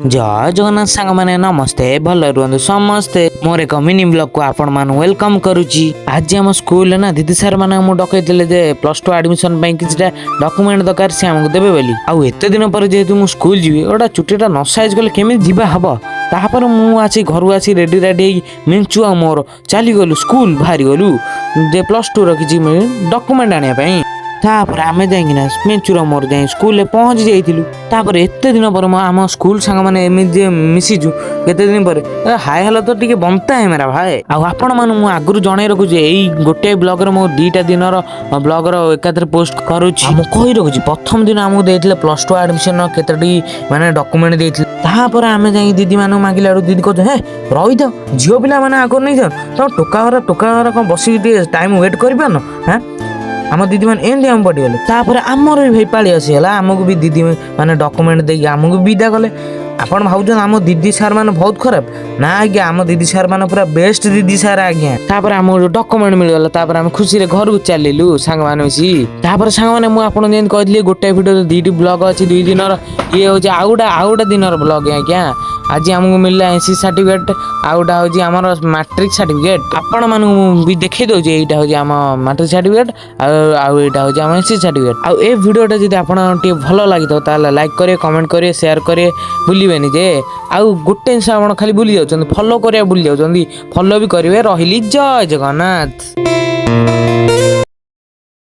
जय जगन्नाथ सांग माने नमस्ते भल रुहतु समस्ते मोर एक मिनी ब्लॉग को आपण मान वेलकम करुची। आज हम स्कूल ना दीदी सर माने हम डकैतिले जे +2 एडमिशन ପାଇଁ किछटा डॉक्यूमेंट दरकार से हमको देबे बोली। आ एते दिन पर जेतु मु स्कूल जीवी ओडा छुट्टीटा न साइज गले केमि जीवा हबो। तापर मु आसी घर आसी रेडी रेडी मिंचु आ मोर चली गलु स्कूल भारी गलु जे +2 रो किछि डॉक्यूमेंट आनिया पई। तापर आमे जाइकिना मेचुर मोर जाई स्कूल ले पहुंच जाइथिलु। तापर एते दिन पर आम स्कूल सांग माने एमि जे मिसिजु केते दिन पर हाय हेलो तो टिके बनता है मेरा भाई। आ आपण मानु मु आगुरु जणै रखु जे एई गोटे ब्लॉग रे मो दीटा दिन रो ब्लॉग रो एकाथरे पोस्ट करूची। हम कहि रखु प्रथम दिन हमु देथिले +2 एडमिशन केतेडी माने डॉक्यूमेंट देथिले। तापर आमे जाई दीदी मानु मागिला दीदी को हे रहि द जियो पिला माने आगर नै तो टोका घर को बसी टाइम वेट करबा न। हैं आम दीदी मैंने एमती आम पड़गले। तापर आमर भी भाई पाली आसीगला आमको भी दीदी मैंने डॉक्यूमेंट देगी आमको विदा कले। आपण भावुन आम दीदी सार मैंने बहुत खराब ना आज्ञा आम दीदी सार मैंने पूरा बेस्ट दीदी सार आज्ञा। तापर आम डॉक्यूमेंट मिलगला। तापर आम खुशी रे घर को चलिलु सांग माने मिसी। तापर सांग माने मु आपण जेन कहली गोटे वीडियो दीटी ब्लॉग अछि 2 दिनर ये हो आउटा दिनर ब्लॉग आज्ञा। आज हमको मिलला एनसी सर्टिफिकेट आउटा हो आमर मैट्रिक सर्टिफिकेट। आपण मानु भी देखै दो जे एटा हो आम मैट्रिक सर्टिफिकेट आउ एटा हो आम एनसी सर्टिफिकेट। आ ए वीडियोटा जदि आपण टे भलो लागितो ताले लाइक करे कमेंट करे शेयर करे भूलिबेनी जे। आउ गोटे आपण खाली भूली जाउछन फॉलो करे भूली जाउछन फॉलो भी करिवे। रहिली जय जगन्नाथ।